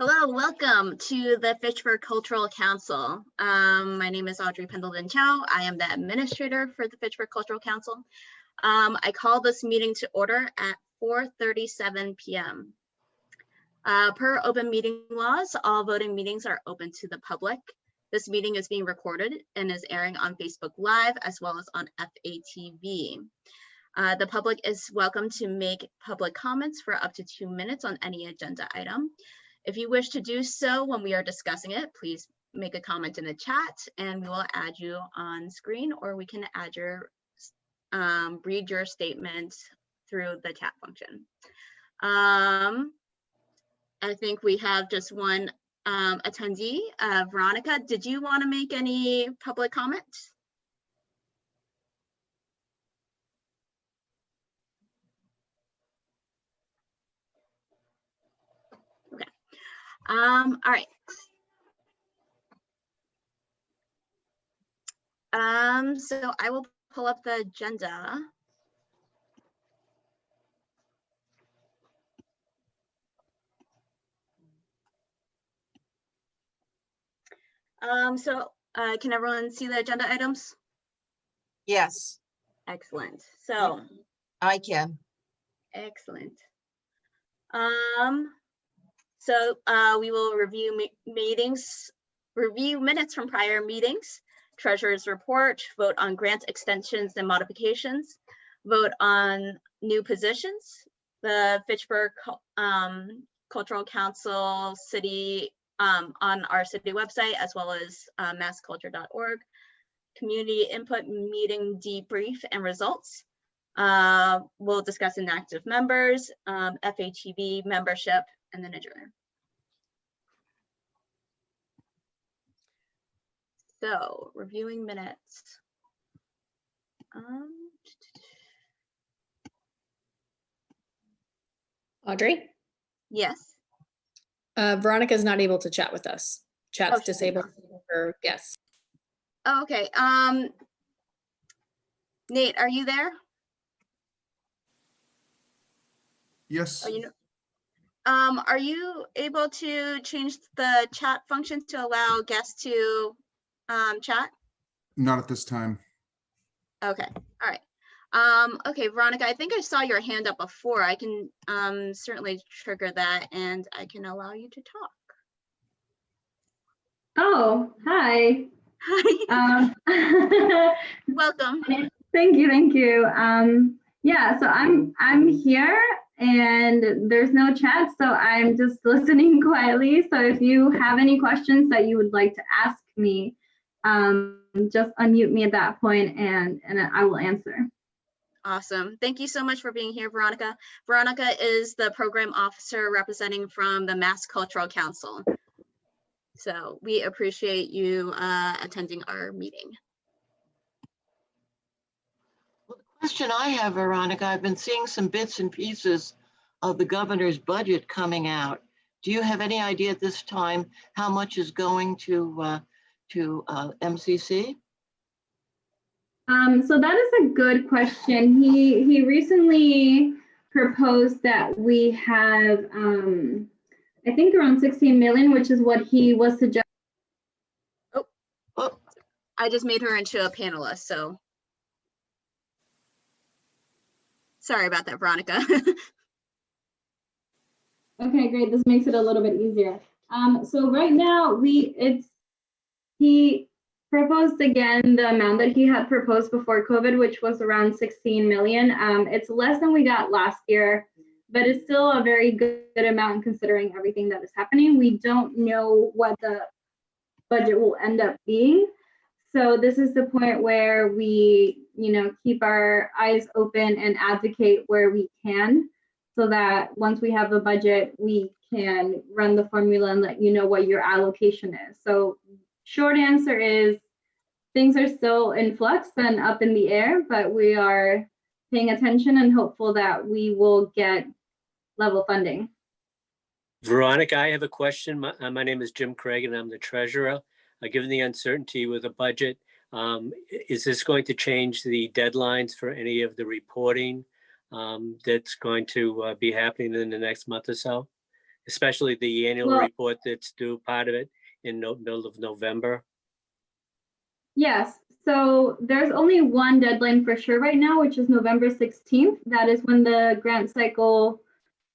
Hello, welcome to the Fitchburg Cultural Council. My name is Audrey Pendleton Chow. I am the administrator for the Fitchburg Cultural Council. I call this meeting to order at 4:37 p.m. Per open meeting laws, all voting meetings are open to the public. This meeting is being recorded and is airing on Facebook Live as well as on FATV. The public is welcome to make public comments for up to 2 minutes on any agenda item. If you wish to do so when we are discussing it, please make a comment in the chat and we will add you on screen, or we can add your, read your statement through the chat function. I think we have just one attendee. Veronica, did you want to make any public comments? Okay. All right. So I will pull up the agenda. Can everyone see the agenda items? Yes. Excellent. So I can. Excellent. We will review review minutes from prior meetings, treasurer's report, vote on grant extensions and modifications, vote on new positions, the Fitchburg Cultural Council city on our city website, as well as massculture.org, community input meeting debrief and results. We'll discuss inactive members, FATV membership, and then adjourn. So, reviewing minutes. Audrey? Yes. Veronica is not able to chat with us. Chat's Oh, disabled for guests. Oh, okay. Nate, are you there? Yes. Oh, are you able to change the chat function to allow guests to chat? Not at this time. Okay, all right. Okay, Veronica, I think I saw your hand up before. I can certainly trigger that and I can allow you to talk. Oh, hi. Hi. Welcome. Thank you. Yeah, so I'm here and there's no chat, so I'm just listening quietly. So if you have any questions that you would like to ask me, just unmute me at that point and I will answer. Awesome. Thank you so much for being here, Veronica. Veronica is the program officer representing from the Mass Cultural Council. So we appreciate you attending our meeting. Well, the question I have, Veronica, I've been seeing some bits and pieces of the governor's budget coming out. Do you have any idea at this time how much is going to MCC? So that is a good question. He recently proposed that we have, I think around 16 million, which is what he was suggesting. Oh, I just made her into a panelist, so. Sorry about that, Veronica. Okay, great. This makes it a little bit easier. So right now he proposed again the amount that he had proposed before COVID, which was around 16 million. It's less than we got last year, but it's still a very good amount considering everything that is happening. We don't know what the budget will end up being. So this is the point where we, keep our eyes open and advocate where we can, so that once we have a budget, we can run the formula and let you know what your allocation is. So short answer is things are still in flux and up in the air, but we are paying attention and hopeful that we will get level funding. Veronica, I have a question. My name is Jim Craig and I'm the treasurer. Given the uncertainty with the budget, is this going to change the deadlines for any of the reporting that's going to be happening in the next month or so? especially the annual Well- report that's due, part of it in middle of November? Yes, so there's only one deadline for sure right now, which is November 16th. That is when the grant cycle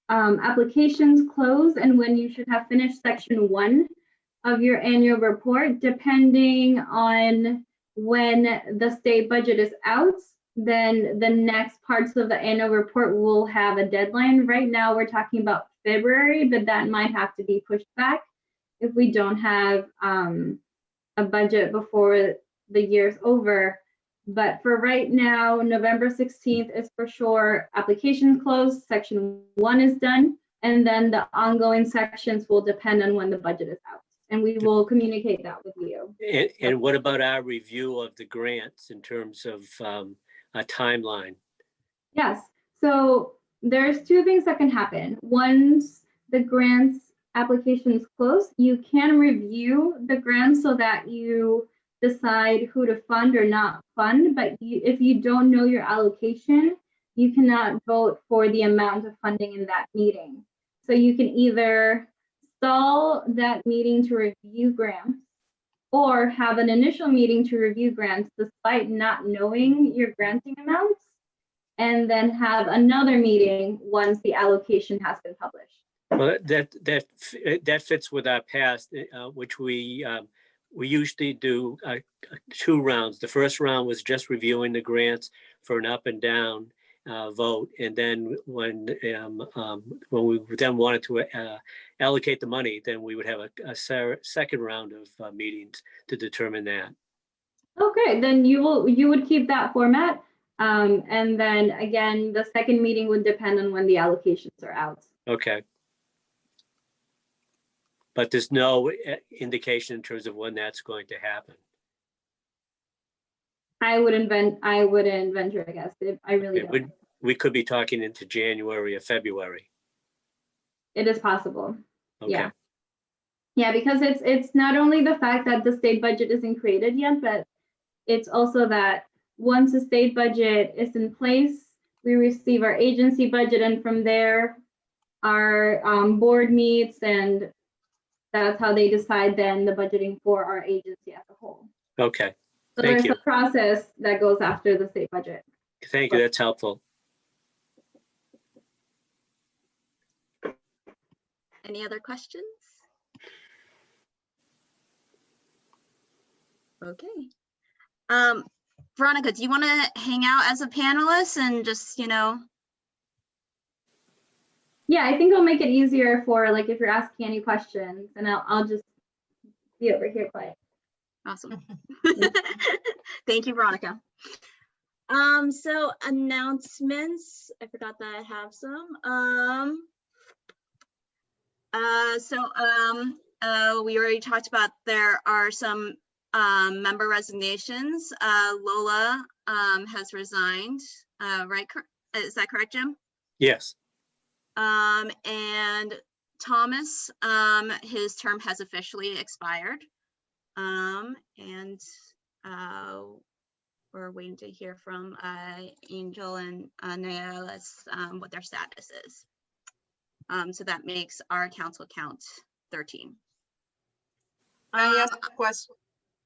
applications close and when you should have finished section 1 of your annual report. Depending on when the state budget is out, then the next parts of the annual report will have a deadline. Right now, we're talking about February, but that might have to be pushed back if we don't have a budget before the year's over. But for right now, November 16th is for sure. Applications closed, section 1 is done, and then the ongoing sections will depend on when the budget is out. And we will communicate that with you. And what about our review of the grants in terms of a timeline? Yes, so there's 2 things that can happen. Once the grants applications close, you can review the grants so that you decide who to fund or not fund. But if you don't know your allocation, you cannot vote for the amount of funding in that meeting. So you can either stall that meeting to review grants or have an initial meeting to review grants despite not knowing your granting amounts, and then have another meeting once the allocation has been published. Well, that fits with our past, which we usually do 2 rounds. The first round was just reviewing the grants for an up and down vote, and then when we then wanted to allocate the money, then we would have a second round of meetings to determine that. Okay, then you would keep that format. And then again, the second meeting would depend on when the allocations are out. Okay. But there's no indication in terms of when that's going to happen. I wouldn't venture a guess. I really don't know. We could be talking into January or February. It is possible. Okay. Yeah. Yeah, because it's not only the fact that the state budget isn't created yet, but it's also that once the state budget is in place, we receive our agency budget, and from there, our board meets, and that's how they decide then the budgeting for our agency as a whole. Okay. So Thank there's you. a process that goes after the state budget. Thank you. That's helpful. Any other questions? Okay. Veronica, do you want to hang out as a panelist and just, Yeah, I think it'll make it easier for like if you're asking any questions, and I'll just be over here quiet. Awesome. Thank you, Veronica. So announcements, I forgot that I have some. We already talked about there are some member resignations. Lola has resigned, right? Is that correct, Jim? Yes. And Thomas, his term has officially expired. And we're waiting to hear from Angel and Naelis what their status is. So that makes our council count 13. Can I ask a question?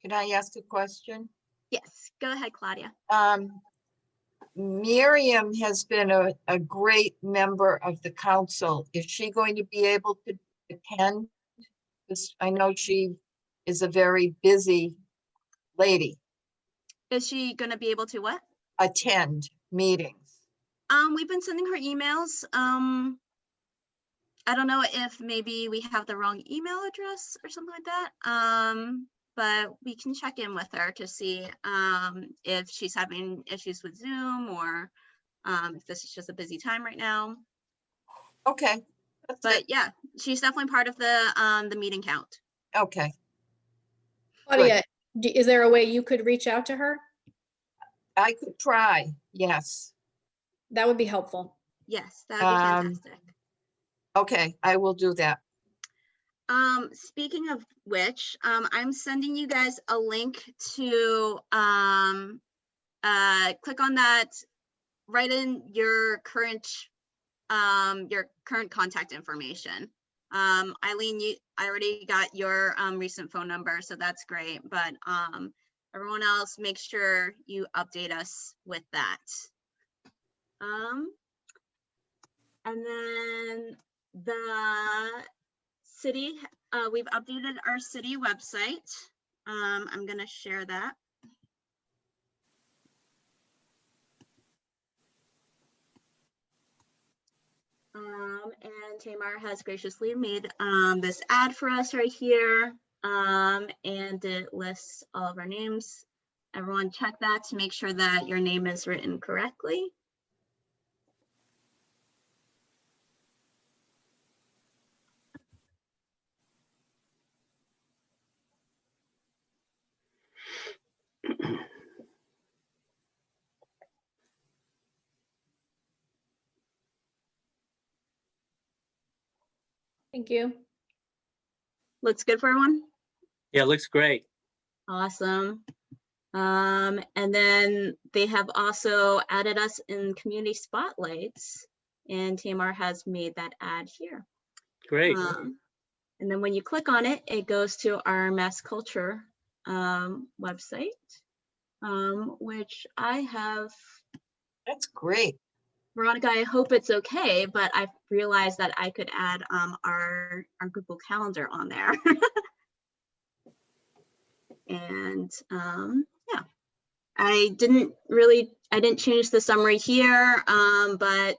Can I ask a question? Yes, go ahead, Claudia. Miriam has been a great member of the council. Is she going to be able to attend? Because I know she is a very busy lady. Is she going to be able to what? Attend meetings. We've been sending her emails. I don't know if maybe we have the wrong email address or something like that. But we can check in with her to see if she's having issues with Zoom or if this is just a busy time right now. Okay. But yeah, she's definitely part of the meeting count. Okay. Claudia, is there a way you could reach out to her? I could try. Yes. That would be helpful. Yes, that would be fantastic. Okay, I will do that. Speaking of which, I'm sending you guys a link to click on that, write in your current contact information Eileen, I already got your recent phone number, so that's great. But everyone else, make sure you update us with that. And then the city, we've updated our city website. I'm gonna share that. And Tamar has graciously made this ad for us right here. And it lists all of our names. Everyone check that to make sure that your name is written correctly. Thank you. Looks good for everyone? Yeah, looks great. Awesome. And then they have also added us in community spotlights, and Tamar has made that ad here. Great. And then when you click on it, it goes to our mass culture website, which I have. That's great. Veronica, I hope it's okay, but I realized that I could add our Google Calendar on there. And yeah, I didn't change the summary here, but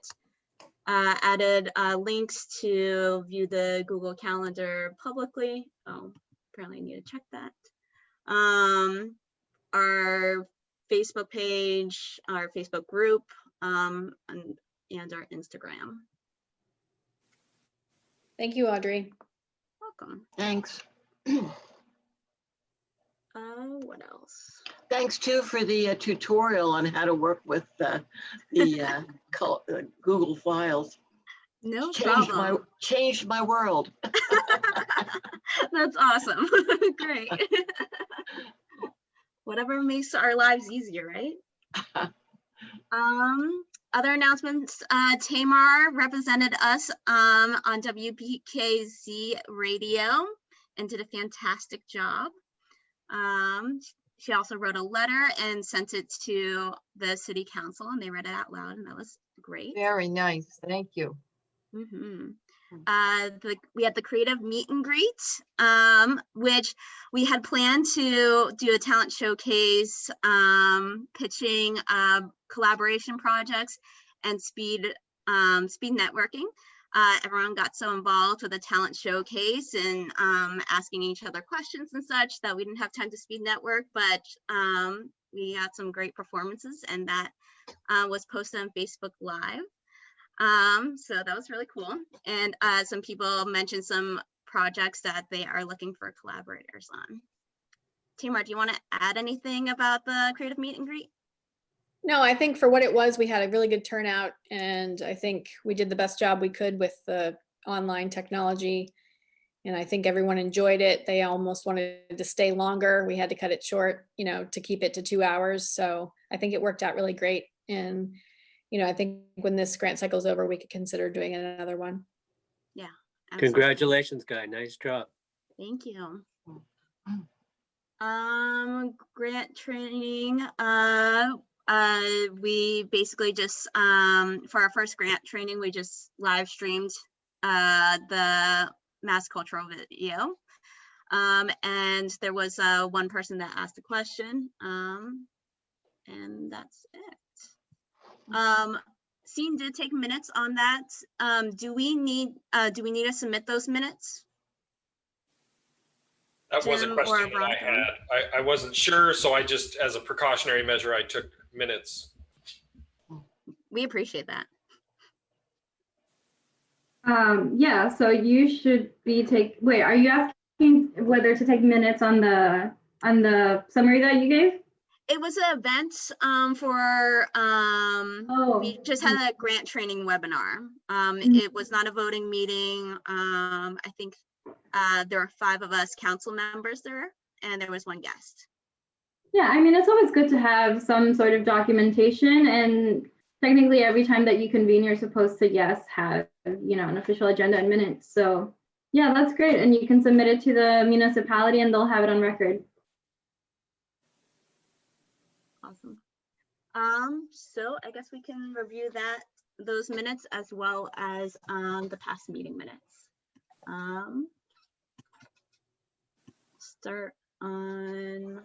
added links to view the Google Calendar publicly. Oh, apparently I need to check that. Our Facebook page, our Facebook group, and our Instagram. Thank you, Audrey. Welcome. Thanks. What else? Thanks too for the tutorial on how to work with the Google files. No problem. Changed my world. That's awesome. Great. Whatever makes our lives easier, right? Other announcements, Tamar represented us on WPKZ radio and did a fantastic job. She also wrote a letter and sent it to the city council, and they read it out loud, and that was great. Very nice. Thank you. Mm-hmm. We had the creative meet and greet, which we had planned to do a talent showcase, pitching collaboration projects and speed networking. Everyone got so involved with the talent showcase and asking each other questions and such that we didn't have time to speed network, but we had some great performances, and that was posted on Facebook Live. So that was really cool. And some people mentioned some projects that they are looking for collaborators on. Tamar, do you want to add anything about the creative meet and greet? No, I think for what it was, we had a really good turnout, and I think we did the best job we could with the online technology. And I think everyone enjoyed it. They almost wanted to stay longer. We had to cut it short, to keep it to 2 hours. So I think it worked out really great. And, I think when this grant cycle is over, we could consider doing another one. Yeah. Absolutely. Congratulations, Guy. Nice job. Thank you. Grant training. We basically just, for our first grant training, we just live streamed the mass cultural video. And there was one person that asked a question, and that's it. Scene did take minutes on that. Do we need to submit those minutes? That was a Jim question or that I Veronica? had. I wasn't sure, so I just, as a precautionary measure, I took minutes. We appreciate that. Yeah, so you should be wait, are you asking whether to take minutes on the summary that you gave? It was an event for, we just had a grant training webinar. It was not a voting meeting. I think there were 5 of us council members there, and there was 1 guest. Yeah, I mean, it's always good to have some sort of documentation, and technically every time that you convene, you're supposed to, yes, have, an official agenda and minutes. So Yeah, that's great. And you can submit it to the municipality and they'll have it on record. Awesome. So I guess we can review those minutes as well as the past meeting minutes. Start on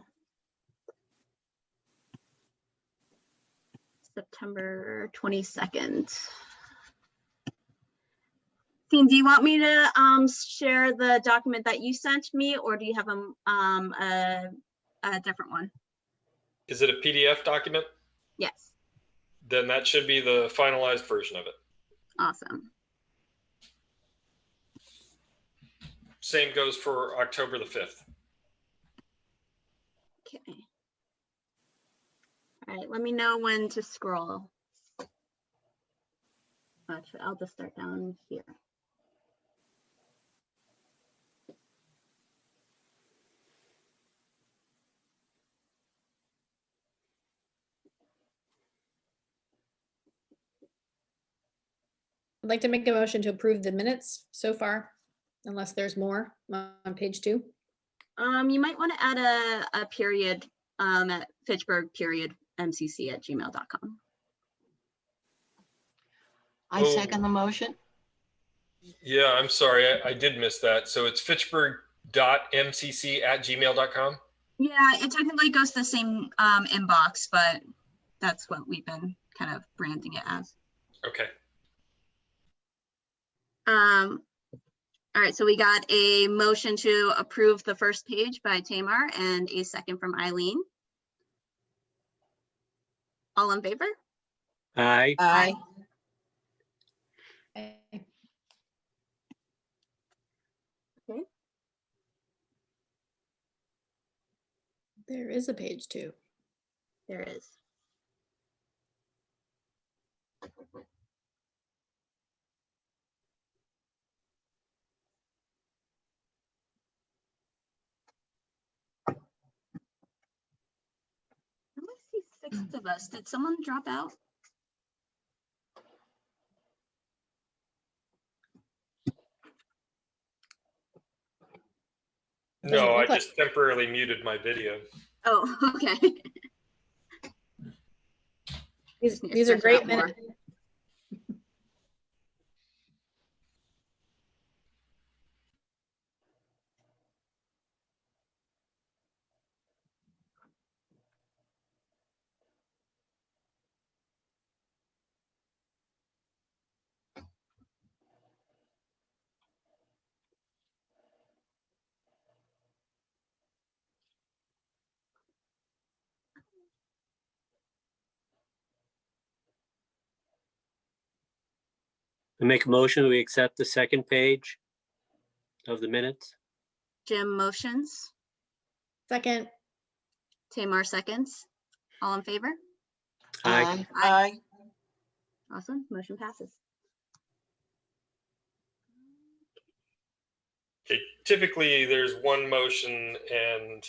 September 22nd. Dean, do you want me to share the document that you sent me, or do you have a different one? Is it a PDF document? Yes. Then that should be the finalized version of it. Awesome. Same goes for October the 5th. Okay. All right, let me know when to scroll. Actually, I'll just start down here. I'd like to make a motion to approve the minutes so far, unless there's more on page 2. You might want to add a period at Fitchburg _MCC@gmail.com. I second the motion. Yeah, I'm sorry, I did miss that. So it's fitchburg.mcc@gmail.com. Yeah, it technically goes to the same inbox, but that's what we've been kind of branding it as. Okay. All right, so we got a motion to approve the first page by Tamar and a second from Eileen. All in favor? Aye. Aye. Okay. There is a page 2. There is. I only see 6 of us. Did someone drop out? No, I look like- just temporarily muted my video. Oh, okay. These are great minutes. I make a motion, we accept the second page of the minutes. Jim motions. Second. Tamar seconds. All in favor? Aye. Aye. Awesome. Motion passes. Okay, typically there's one motion and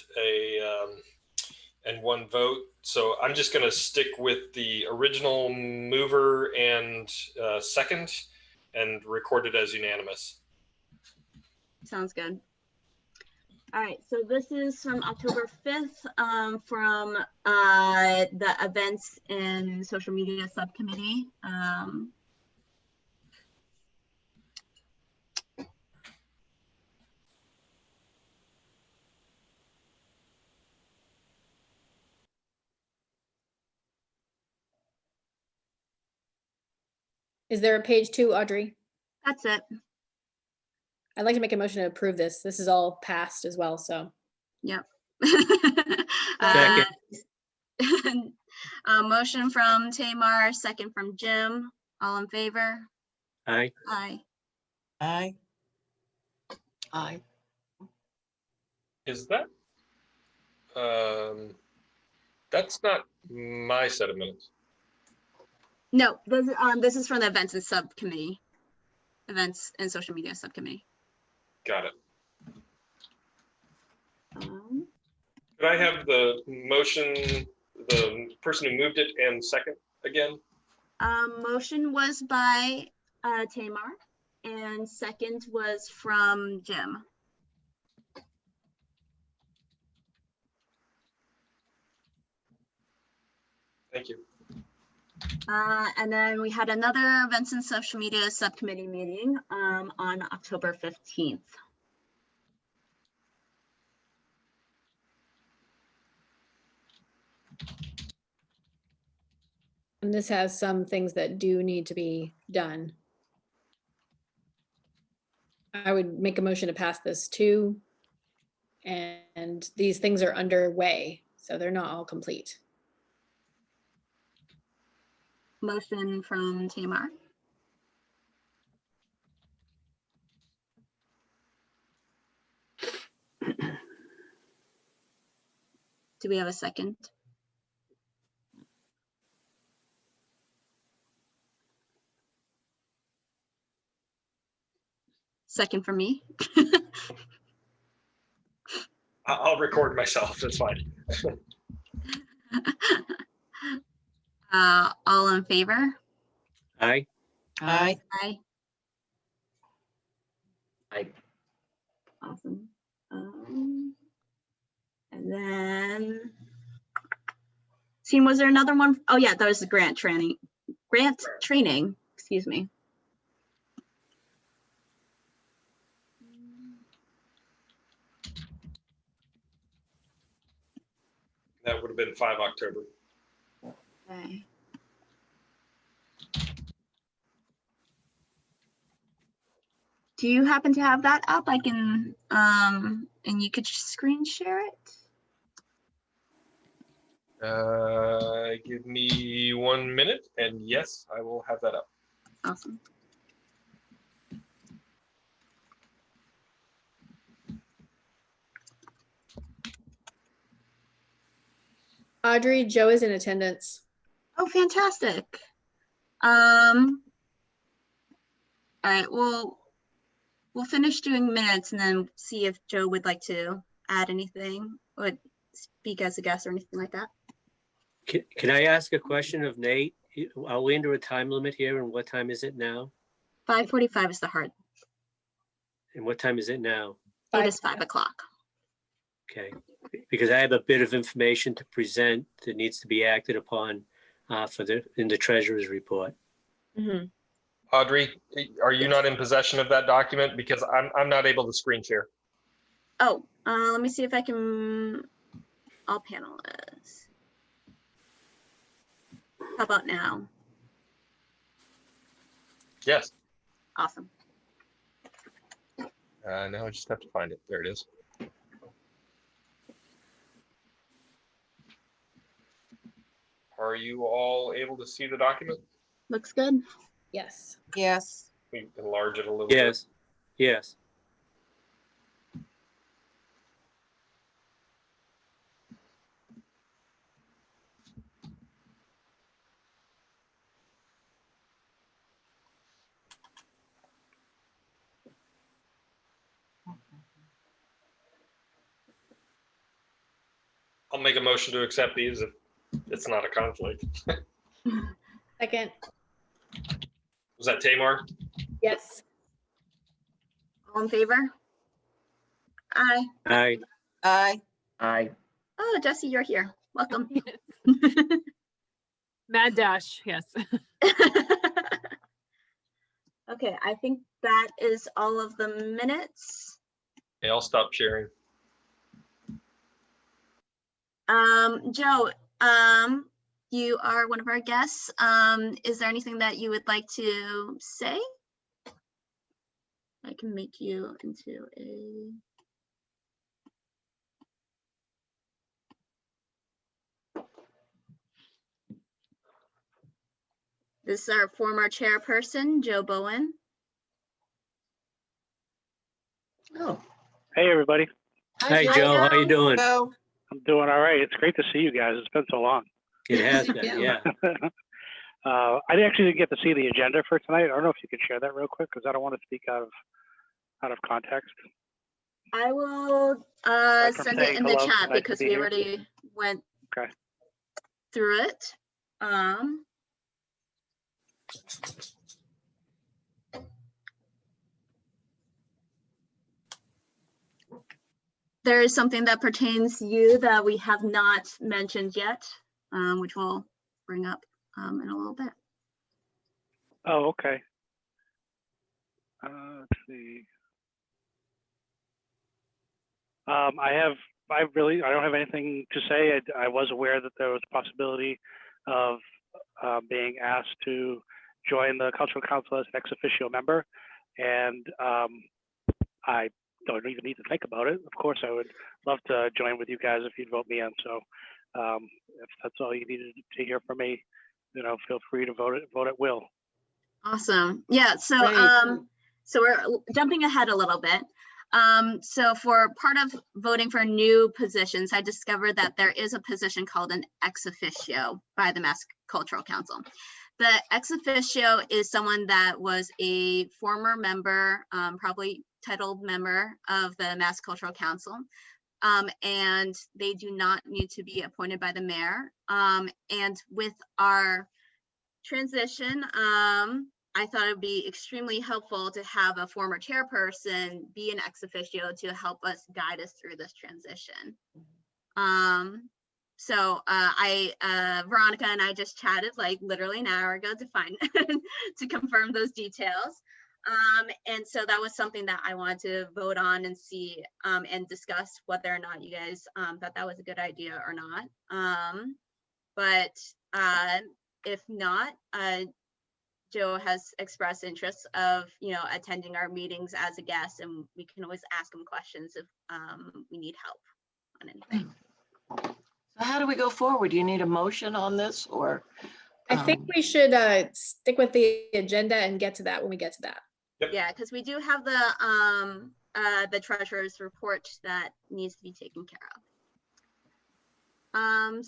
one vote. So I'm just going to stick with the original mover and second and record it as unanimous. Sounds good. All right, so this is from October 5th from the Events and Social Media Subcommittee. Is there a page 2, Audrey? That's it. I'd like to make a motion to approve this. This is all passed as well, so. Yep. Second. Motion from Tamar, second from Jim. All in favor? Aye. Aye. Aye. Aye. Is that? That's not my set of minutes. No, this is from the Events and Subcommittee. Events and Social Media Subcommittee. Got it. Could I have the motion, the person who moved it and second again? Motion was by Tamar, And second was from Jim. Thank you. And then we had another Vincent social media subcommittee meeting on October 15th. And this has some things that do need to be done. I would make a motion to pass this too. And these things are underway, so they're not all complete. Motion from Tamar. Do we have a second? Second for me. I'll record myself. That's fine. All in favor? Aye. Aye. Aye. Aye. Awesome. And then, team, was there another one? Oh yeah, that was the grant training. Grant training, excuse me. That would have been 5 October. Okay. Do you happen to have that up? I can, and you could screen share it. Give me 1 minute, and yes, I will have that up. Awesome. Audrey, Joe is in attendance. Oh, fantastic. All right, we'll finish doing minutes and then see if Joe would like to add anything, would speak as a guest or anything like that. Can I ask a question of Nate? Are we under a time limit here, and what time is it now? 5:45 is the hard. And what time is it now? It is 5 o'clock. Okay, because I have a bit of information to present that needs to be acted upon in the treasurer's report. Mm-hmm. Audrey, are you not in possession of that document? Because I'm not able to screen share. Oh, let me see if I can. All panelists. How about now? Yes. Awesome. Now I just have to find it. There it is. Are you all able to see the document? Looks good. Yes. Yes. We enlarge it a little bit. Yes, yes. I'll make a motion to accept these if it's not a conflict. Second. Was that Tamar? Yes. All in favor? Aye. Aye. Aye. Aye. Oh, Jesse, you're here. Welcome. Mad dash, yes. Okay, I think that is all of the minutes. Okay, I'll stop sharing. Joe, you are one of our guests. Is there anything that you would like to say? I can make you into a. This is our former chairperson, Joe Bowen. Oh. Hey, everybody. Hi, Joe. How you doing? Joe. I'm doing all right. It's great to see you guys. It's been so long. It has been, yeah. I actually didn't get to see the agenda for tonight. I don't know if you could share that real quick because I don't want to speak out of context. I will Right from send it saying in the hello, chat nice to because be we here. already went Okay. through it. there is something that pertains to you that we have not mentioned yet, which we'll bring up in a little bit. Oh, okay. Let's see. I don't have anything to say. I was aware that there was a possibility of being asked to join the Cultural Council as an ex officio member, and I don't even need to think about it. Of course, I would love to join with you guys if you'd vote me in. So if that's all you needed to hear from me, feel free to vote at will. Awesome. Yeah. So Great. so we're jumping ahead a little bit. So for part of voting for new positions, I discovered that there is a position called an ex officio by the Mass Cultural Council. The ex officio is someone that was a former member, probably titled member of the Mass Cultural Council, and they do not need to be appointed by the mayor. And with our transition, I thought it would be extremely helpful to have a former chairperson be an ex officio to help us guide us through this transition. So Veronica and I just chatted like literally an hour ago to to confirm those details. And so that was something that I wanted to vote on and see and discuss whether or not you guys thought that was a good idea or not. But if not, Joe has expressed interest of, attending our meetings as a guest, and we can always ask him questions if we need help on anything. So how do we go forward? Do you need a motion on this, or? I think we should stick with the agenda and get to that when we get to that. Yep. Yeah, because we do have the treasurer's report that needs to be taken care of.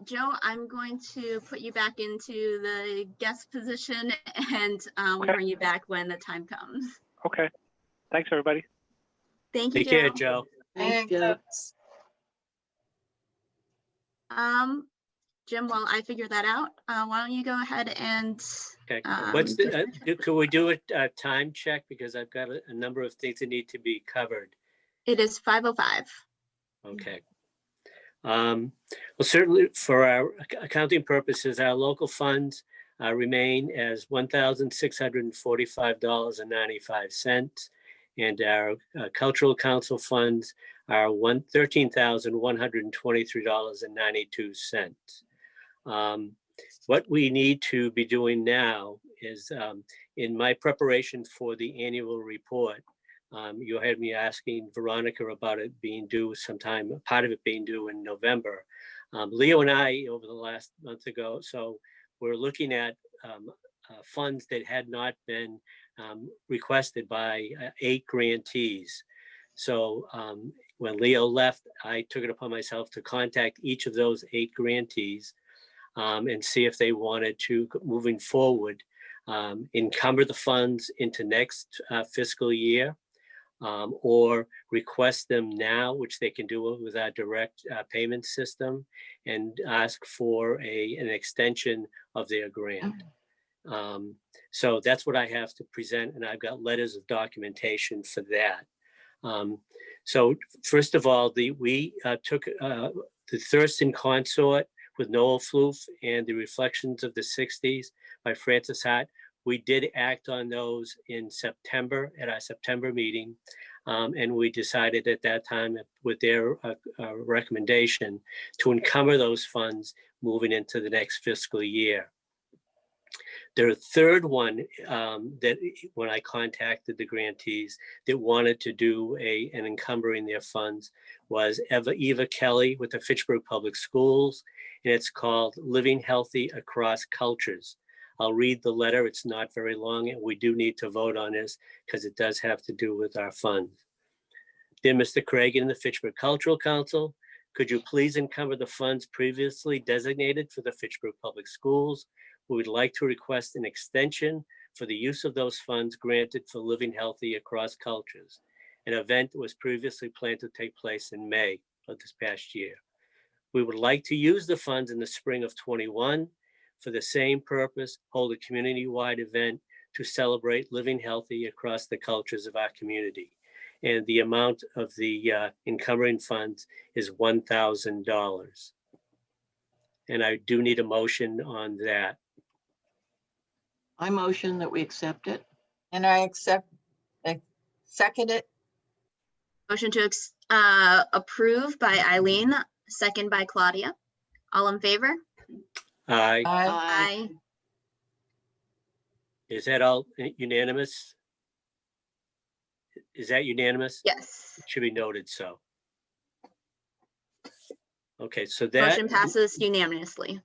Joe, I'm going to put you back into the guest position, and we'll Okay. bring you back when the time comes. Okay. Thanks, everybody. Thank you, Take care, Joe. Joe. Thanks, Joe. Jim, while I figure that out, why don't you go ahead and Okay. What's the, could we do a time check? Because I've got a number of things that need to be covered. it is 5:05. Okay. Well, certainly for our accounting purposes, our local funds remain as $1,645.95. And our cultural council funds are $13,123.92. What we need to be doing now is in my preparation for the annual report, you had me asking Veronica about it being due sometime, part of it being due in November. Leo and I, over the last month ago, so we're looking at funds that had not been requested by 8 grantees. So when Leo left, I took it upon myself to contact each of those 8 grantees and see if they wanted to, moving forward, encumber the funds into next fiscal year, or request them now, which they can do with our direct payment system, and ask for an extension of their grant. So that's what I have to present, and I've got letters of documentation for that. So first of all, we took the Thurston Consort with Noel Floof and the Reflections of the 60s by Francis Hart. We did act on those in September at our September meeting. And we decided at that time with their recommendation to encumber those funds moving into the next fiscal year. The third one that when I contacted the grantees that wanted to do an encumbering their funds was Eva Kelly with the Fitchburg Public Schools, and it's called Living Healthy Across Cultures. I'll read the letter. It's not very long, and we do need to vote on this because it does have to do with our funds. Dear Mr. Craig and the Fitchburg Cultural Council, could you please encumber the funds previously designated for the Fitchburg Public Schools? We would like to request an extension for the use of those funds granted for Living Healthy Across Cultures, an event that was previously planned to take place in May of this past year. We would like to use the funds in the spring of 21 for the same purpose, hold a community-wide event to celebrate living healthy across the cultures of our community. and the amount of the encumbering funds is $1,000. And I do need a motion on that. I motion that we accept it. And I second it. Motion to approve by Eileen, second by Claudia. All in favor? Aye. Aye. Is that all unanimous? Is that unanimous? Yes. It should be noted so. Okay, so that, Motion passes unanimously.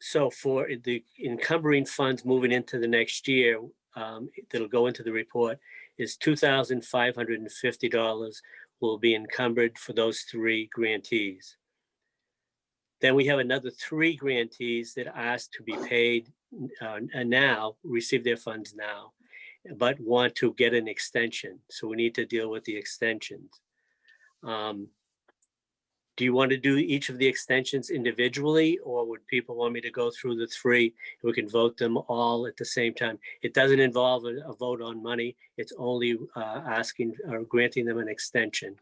so for the encumbering funds moving into the next year, that'll go into the report, is $2,550 will be encumbered for those 3 grantees. Then we have another 3 grantees that asked to be paid and now receive their funds now, but want to get an extension. So we need to deal with the extensions. Do you want to do each of the extensions individually, or would people want me to go through the 3? We can vote them all at the same time. It doesn't involve a vote on money. It's only asking or granting them an extension.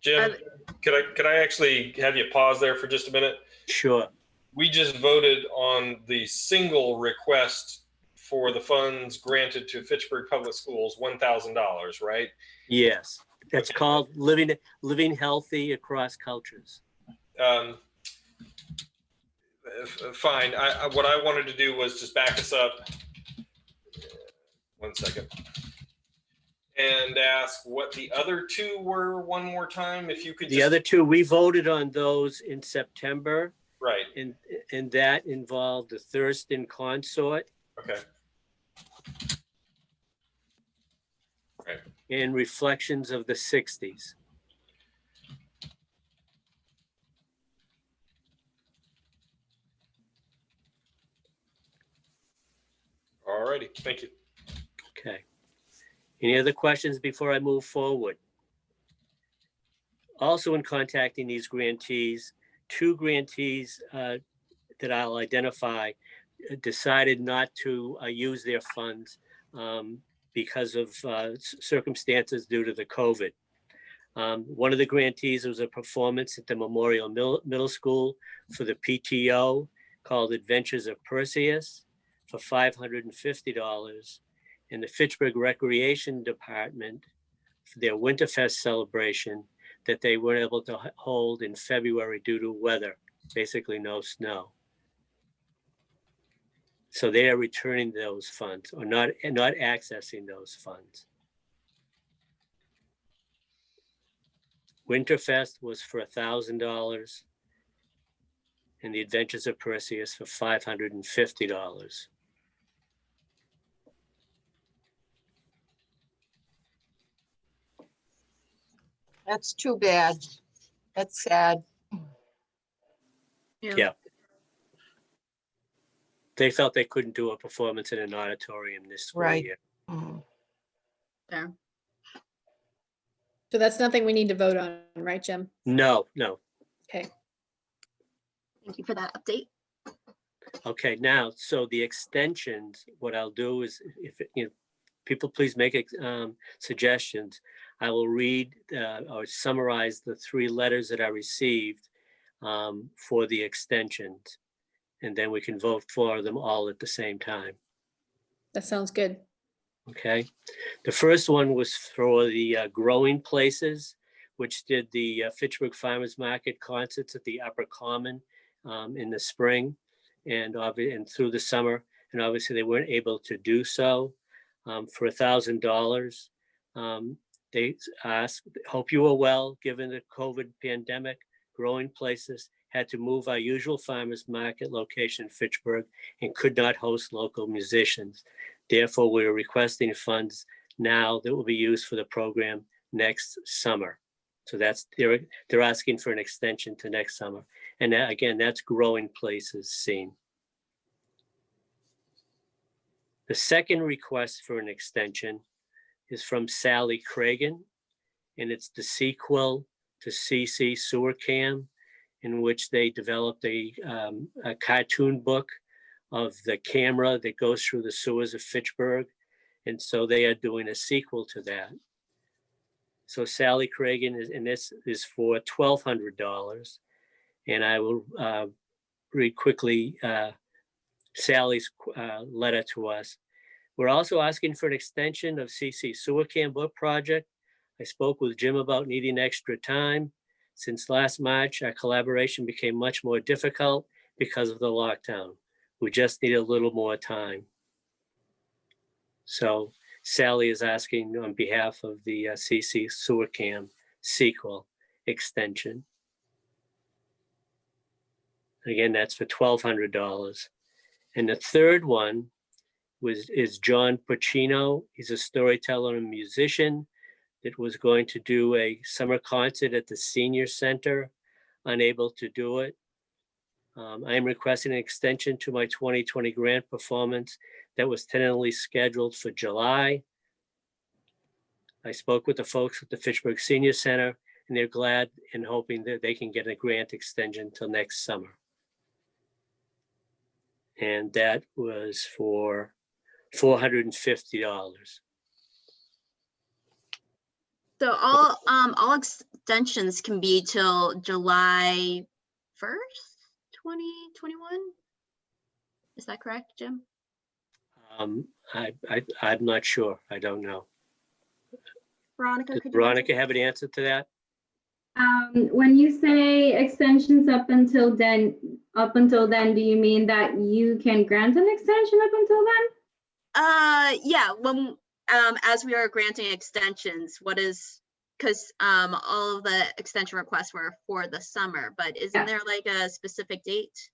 Jim, could I actually have you pause there for just a minute? Sure. We just voted on the single request for the funds granted to Fitchburg Public Schools, $1,000, right? Yes. That's Okay. called living healthy across cultures. Fine. What I wanted to do was just back us up. 1 second. And ask what the other 2 were one more time, if you could. The other 2, we voted on those in September, Right. and that involved the Thurston Consort Okay. Right. and Reflections of the 60s. All righty. Thank you. Okay. Any other questions before I move forward? Also, in contacting these grantees, 2 grantees that I'll identify decided not to use their funds because of circumstances due to the COVID. One of the grantees was a performance at the Memorial Middle School for the PTO called Adventures of Perseus for $550. And the Fitchburg Recreation Department for their Winterfest celebration that they weren't able to hold in February due to weather, basically no snow. So they are returning those funds or not accessing those funds. Winterfest was for $1,000 and the Adventures of Perseus for $550. That's too bad. That's sad. Yeah. They felt they couldn't do a performance in an auditorium this school Right. year. Mhm. There. So that's nothing we need to vote on, right, Jim? No. Okay. Thank you for that update. Okay, now, so the extensions, what I'll do is if, people please make suggestions. I will read or summarize the 3 letters that I received for the extensions. And then we can vote for them all at the same time. That sounds good. Okay. The first one was for the Growing Places, which did the Fitchburg Farmers Market concerts at the Upper Common in the spring and through the summer. And obviously they weren't able to do so for $1,000. They asked, hope you are well, given the COVID pandemic. Growing Places had to move our usual farmers market location in Fitchburg and could not host local musicians. Therefore, we are requesting funds now that will be used for the program next summer. So that's, they're asking for an extension to next summer. And that, again, that's Growing Places scene. The second request for an extension is from Sally Cragen, and it's the sequel to CC Sewer Cam, in which they developed a cartoon book of the camera that goes through the sewers of Fitchburg. And so they are doing a sequel to that. So Sally Cragen is, and this is for $1,200. And I will read quickly Sally's letter to us. We're also asking for an extension of CC Sewer Can Book project. I spoke with Jim about needing extra time. Since last March, our collaboration became much more difficult because of the lockdown. We just need a little more time. So Sally is asking on behalf of the CC Sewer Cam sequel extension. Again, that's for $1,200. And the third one is John Pacino. He's a storyteller and musician that was going to do a summer concert at the senior center, unable to do it. I am requesting an extension to my 2020 grant performance that was tentatively scheduled for July. I spoke with the folks at the Fitchburg Senior Center, and they're glad and hoping that they can get a grant extension till next summer. And that was for $450. So all extensions can be till July 1st, 2021? Is that correct, Jim? I'm not sure. I don't know. Veronica, Does could you? Veronica have an answer to that? When you say extensions up until then, do you mean that you can grant an extension up until then? Yeah, when as we are granting extensions, what is, because all of the extension requests were for the summer, but isn't there like a specific date?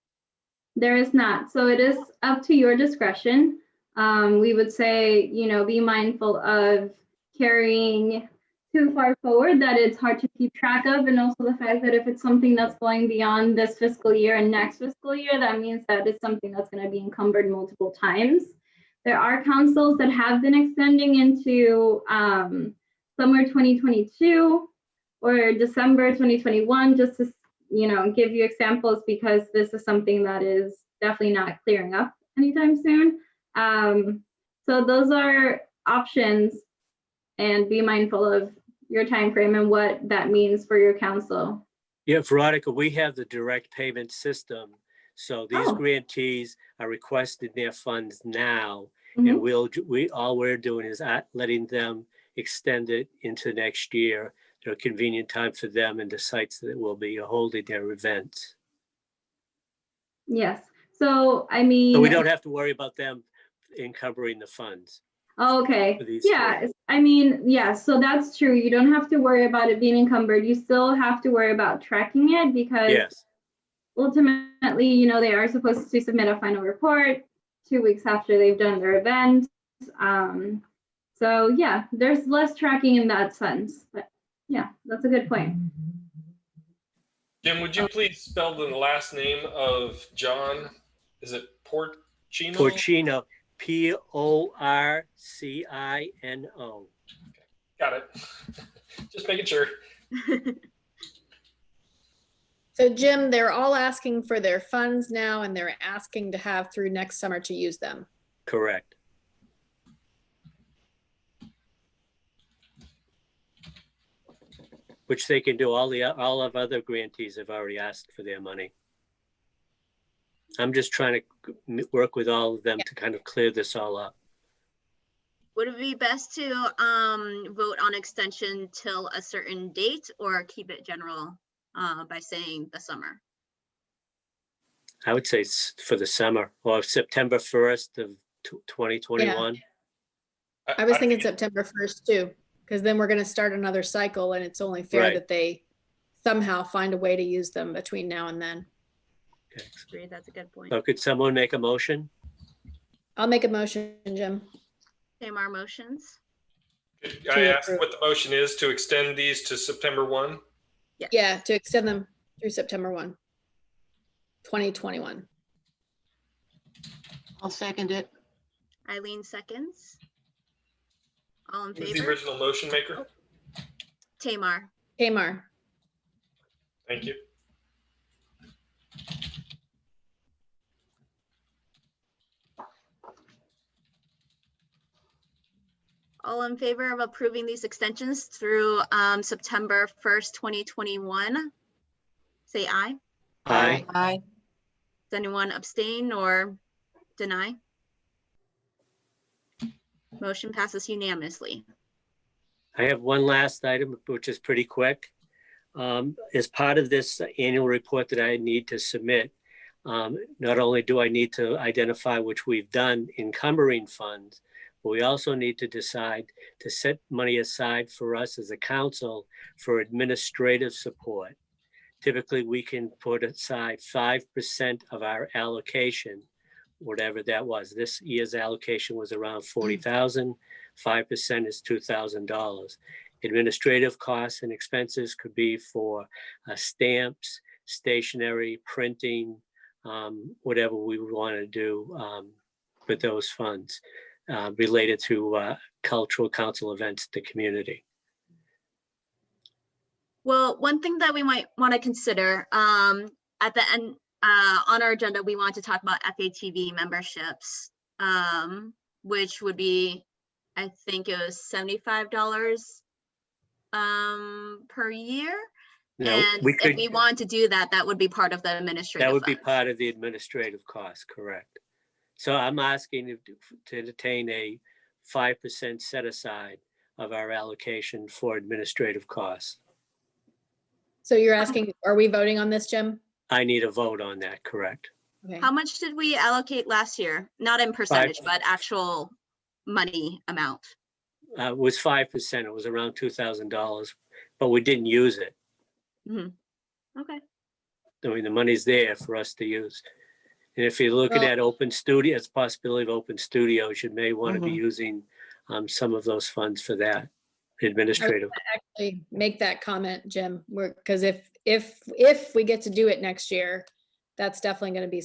There is not. So it is up to your discretion. We would say, be mindful of carrying too far forward that it's hard to keep track of, and also the fact that if it's something that's going beyond this fiscal year and next fiscal year, that means that it's something that's going to be encumbered multiple times. There are councils that have been extending into summer 2022 or December 2021, just to give you examples, because this is something that is definitely not clearing up anytime soon. So those are options, and be mindful of your time frame and what that means for your council. Yeah, Veronica, we have the direct payment system. So these grantees are requesting their funds now, and all we're doing is letting them extend it into next year at a convenient time for them and the sites that will be holding their events. Yes. So I mean, so we don't have to worry about them encumbering the funds. Okay. Yeah. I mean, yeah, so that's true. You don't have to worry about it being encumbered. You still have to worry about tracking it, because ultimately, they are supposed to submit a final report 2 weeks after they've done their event. So yeah, there's less tracking in that sense, but yeah, that's a good point. Jim, would you please spell the last name of John? Is it Porcino? Porcino, Porcino. Got it. Just making sure. So Jim, they're all asking for their funds now, and they're asking to have through next summer to use them. Correct. Which they can do. All of other grantees have already asked for their money. I'm just trying to work with all of them to kind of clear this all up. Would it be best to vote on extension till a certain date, or keep it general by saying the summer? I would say for the summer, or September 1st of 2021. Yeah. I was thinking September 1st too, because then we're going to start another cycle, and it's only fair that they somehow find a way to use them between now and then. Okay. That's a good point. So could someone make a motion? I'll make a motion, Jim. Tamar motions. Could I ask what the motion is to extend these to September 1? Yes. Yeah, to extend them through September 1, 2021. I'll second it. Eileen seconds. All in Who's favor? the original motion maker? Tamar. Tamar. Thank you. All in favor of approving these extensions through September 1st, 2021? Say aye. Aye. Aye. Does anyone abstain or deny? Motion passes unanimously. I have one last item, which is pretty quick. As part of this annual report that I need to submit, not only do I need to identify which we've done encumbering funds, but we also need to decide to set money aside for us as a council for administrative support. Typically, we can put aside 5% of our allocation, whatever that was. This year's allocation was around 40,000. 5% is $2,000. Administrative costs and expenses could be for stamps, stationery, printing, whatever we would want to do with those funds related to cultural council events in the community. Well, one thing that we might want to consider at the end on our agenda, we want to talk about FATV memberships, which would be, I think it was $75 per year. Now, And if we want to do that, that would be part of the administrative. That would be funds. part of the administrative cost, correct? So I'm asking to entertain a 5% set aside of our allocation for administrative costs. So you're asking, are we voting on this, Jim? I need a vote on that, correct? Okay. How much did we allocate last year? Not in percentage, but actual money amount. It was 5%. It was around $2,000, but we didn't use it. Okay. I mean, the money's there for us to use. And if you're looking Well- at open studio, it's a possibility of open studios, you may want to be using some of those funds for that administrative. Actually make that comment, Jim, because if we get to do it next year, that's definitely going to be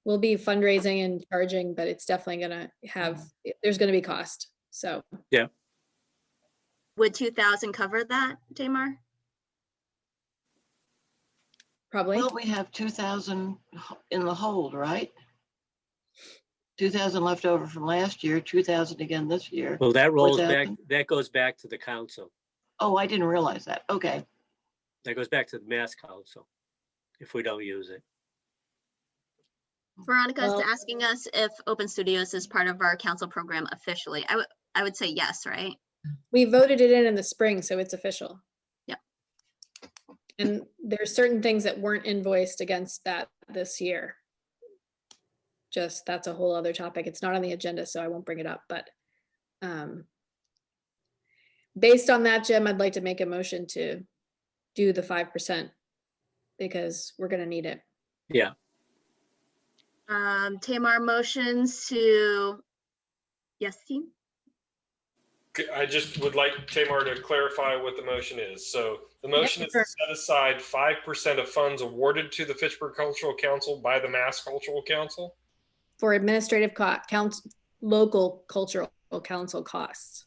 we'll be fundraising and charging, but it's definitely going to there's going to be cost. So Yeah. Would 2,000 cover that, Tamar? probably. Well, we have 2,000 in the hold, right? 2,000 left over from last year, 2,000 again this year. Well, that rolls back, 4,000. that goes back to the council. Oh, I didn't realize that. Okay. That goes back to the Mass Council if we don't use it. Veronica is Well- asking us if Open Studios is part of our council program officially. I would say yes, right? We voted it in the spring, so it's official. Yeah. And there's certain things that weren't invoiced against that this year. Just, that's a whole other topic. It's not on the agenda, so I won't bring it up, but based on that, Jim, I'd like to make a motion to do the 5% because we're gonna need it. Yeah. Tamar motions to, yes, team? I just would like Tamar to clarify what the motion is. So the motion is sure. to set aside 5% of funds awarded to the Fitchburg Cultural Council by the Mass Cultural Council. For administrative local cultural council costs.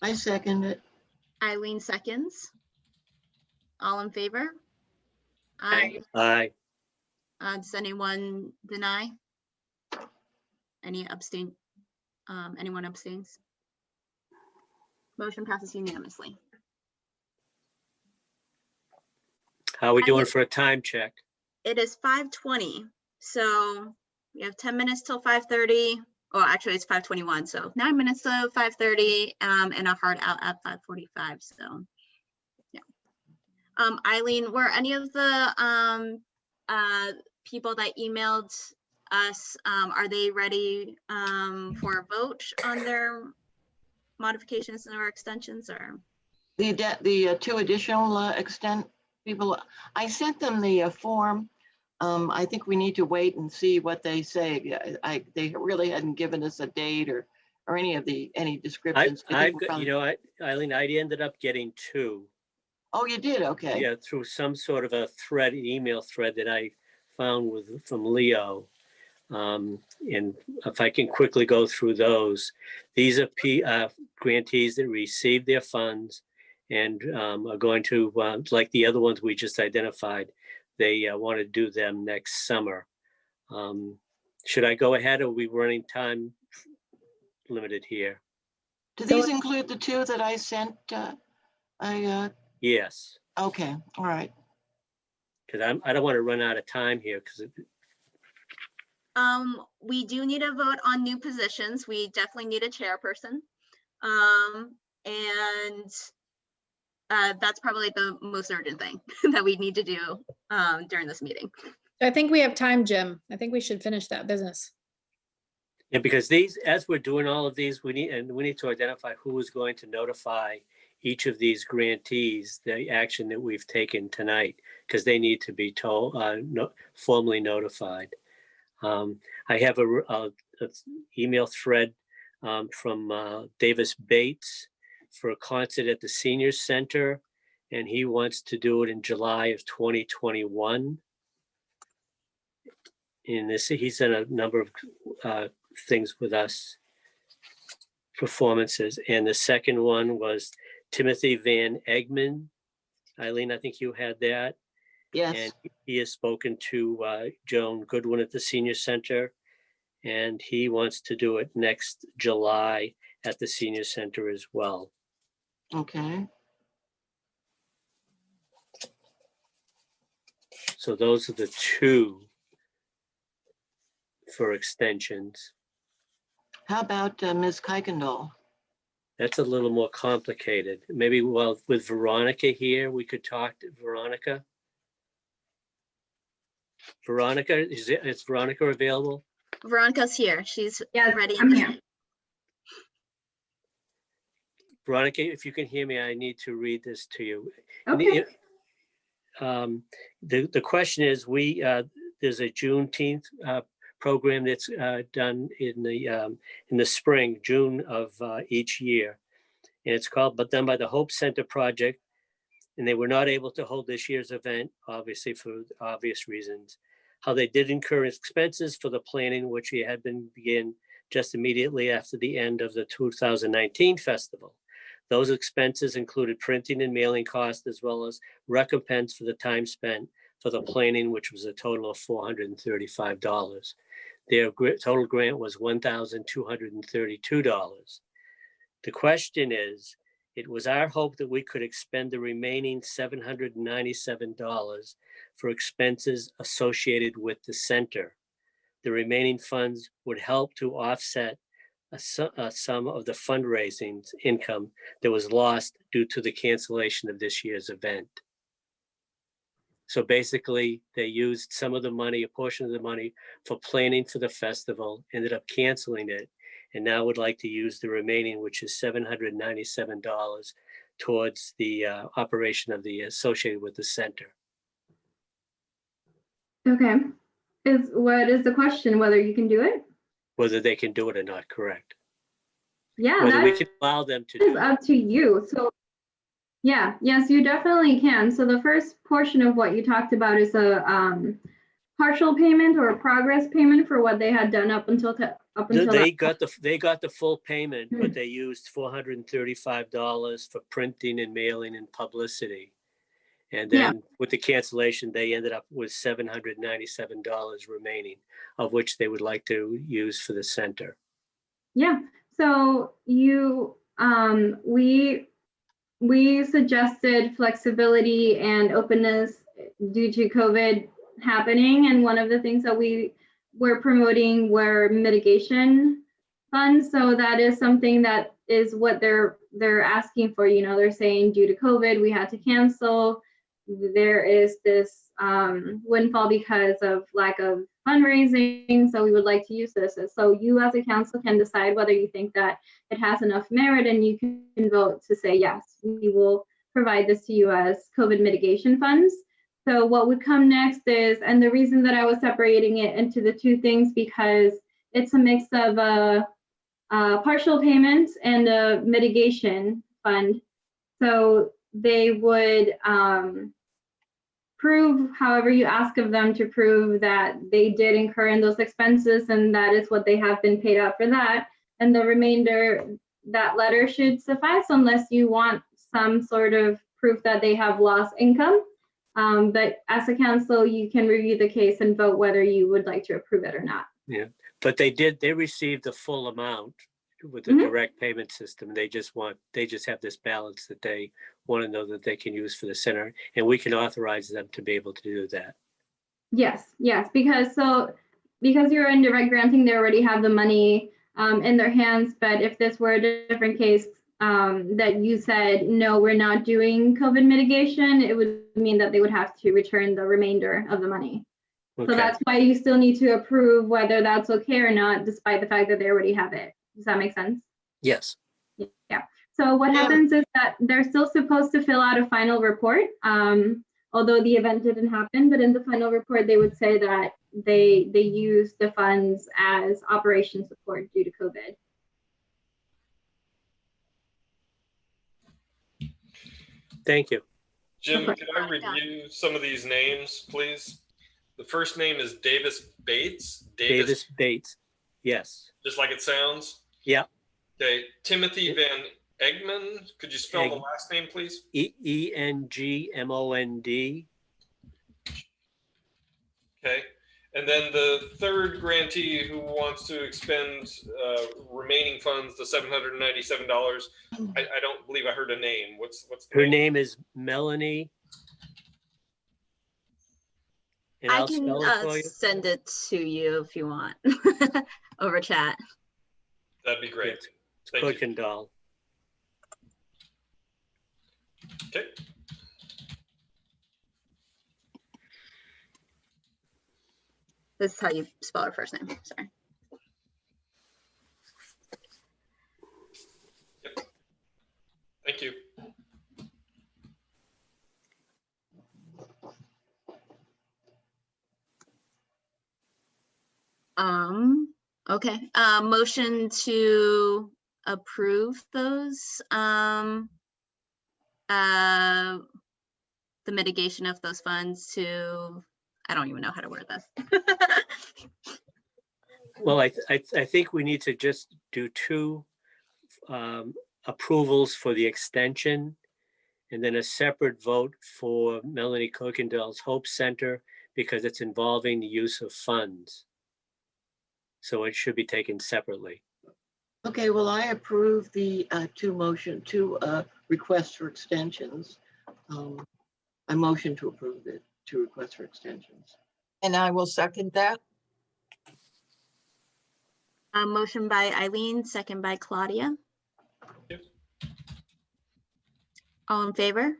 I second it. Eileen seconds. All in favor? Aye. Does anyone deny? Any abstain? Anyone abstains? Motion passes unanimously. How are we doing for a time check? It is 5:20, so we have 10 minutes till 5:30. Oh, actually it's 5:21, so 9 minutes to 5:30, and a hard out at 5:45, so yeah. Eileen, were any of the people that emailed us, are they ready for a vote on their modifications or extensions, or? The two additional extent people, I sent them the form. I think we need to wait and see what they say. They really hadn't given us a date or any descriptions. I think we're probably- Eileen, I ended up getting two. Oh, you did? Okay. Yeah, through some sort of a thread, email thread that I found from Leo. And if I can quickly go through those, these are grantees that received their funds and are going to, like the other ones we just identified, they want to do them next summer. Should I go ahead, or are we running time limited here. Do these include the two that I sent? Yes, Okay, all right. because I don't want to run out of time here because We do need a vote on new positions. We definitely need a chairperson. And that's probably the most urgent thing that we need to do during this meeting. I think we have time, Jim. I think we should finish that business. yeah, because these, as we're doing all of these, we need to identify who is going to notify each of these grantees the action that we've taken tonight, because they need to be told formally notified. I have a email thread from Davis Bates for a concert at the Senior Center, and he wants to do it in July of 2021. And he's done a number of things with us, performances. And the second one was Timothy Van Egmond. Eileen, I think you had that. Yes. And he has spoken to Joan Goodwin at the Senior Center, and he wants to do it next July at the Senior Center as well. Okay. So those are the two for extensions. How about Ms. Kuykendall? That's a little more complicated. Maybe with Veronica here, we could talk to Veronica. Veronica, is Veronica available? Veronica's here. She's ready. I'm here. Veronica, if you can hear me, I need to read this to you. Okay. The question is, there's a Juneteenth program that's done in the spring, June of each year, and it's done by the Hope Center Project, and they were not able to hold this year's event, obviously for obvious reasons. How they did incur expenses for the planning, which had been began just immediately after the end of the 2019 festival. Those expenses included printing and mailing costs, as well as recompense for the time spent for the planning, which was a total of $435. Their total grant was $1,232. The question is, it was our hope that we could expend the remaining $797 for expenses associated with the center. The remaining funds would help to offset some of the fundraising income that was lost due to the cancellation of this year's event. So basically, they used some of the money, a portion of the money, for planning for the festival, ended up canceling it, and now would like to use the remaining, which is $797, towards the operation of the associated with the center. Okay. What is the question? Whether you can do it? Whether they can do it or not, correct? Yeah, Whether we that can allow them to do is up to you. So yeah, yes, you definitely can. So the first portion of what you talked about is a partial payment or a progress payment for what they had done up until they got the full payment, but they used $435 for printing and mailing and publicity. And then with the cancellation, they ended up with $797 remaining, of which they would like to use for the center. Yeah. So we suggested flexibility and openness due to COVID happening, and one of the things that we were promoting were mitigation funds. So that is something that is what they're asking for. You know, they're saying due to COVID, we had to cancel. There is this windfall because of lack of fundraising. So we would like to use this. So you as a council can decide whether you think that it has enough merit, and you can vote to say, yes, we will provide this to you as COVID mitigation funds. So what would come next is, and the reason that I was separating it into the two things, because it's a mix of a partial payment and a mitigation fund. So they would prove, however you ask of them to prove that they did incur in those expenses, and that is what they have been paid out for that. And the remainder, that letter should suffice unless you want some sort of proof that they have lost income. But as a council, you can review the case and vote whether you would like to approve it or not. Yeah, but they received the full amount with the Mhm. direct payment system. They just have this balance that they want to know that they can use for the center, and we can authorize them to be able to do that. Yes, because you're in direct granting, they already have the money in their hands. But if this were a different case, that you said, no, we're not doing COVID mitigation, it would mean that they would have to return the remainder of the money. Okay. So that's why you still need to approve whether that's okay or not, despite the fact that they already have it. Does that make sense? Yes. Yeah. So what happens is that they're still supposed to fill out a final report, although the event didn't happen. But in the final report, they would say that they use the funds as operation support due to COVID. Thank you. Jim, Okay. can I review some of these names, please? The first name is Davis Bates. Davis Bates. Yes. Just like it sounds? Yeah. Okay. Timothy Van Egmond. Could you spell the Egg- last name, please? ENGMOND. Okay. And then the third grantee who wants to expend remaining funds, the $797. I don't believe I heard a name. What's the Her name is Melanie. And I I'll can spell it for you. send it to you if you want over chat. That'd be great. It's Thank you. Kuykendall. Okay. This is how you spell her first name. Sorry. Thank you. Okay. Motion to approve those, the mitigation of those funds to, I don't even know how to word this. Well, I think we need to just do two approvals for the extension, and then a separate vote for Melanie Kuykendall's Hope Center, because it's involving the use of funds. So it should be taken separately. Okay, well, I approve the two requests for extensions. I motion to approve the two requests for extensions. And I will second that. Motion by Eileen, second by Claudia. Yep. All in favor?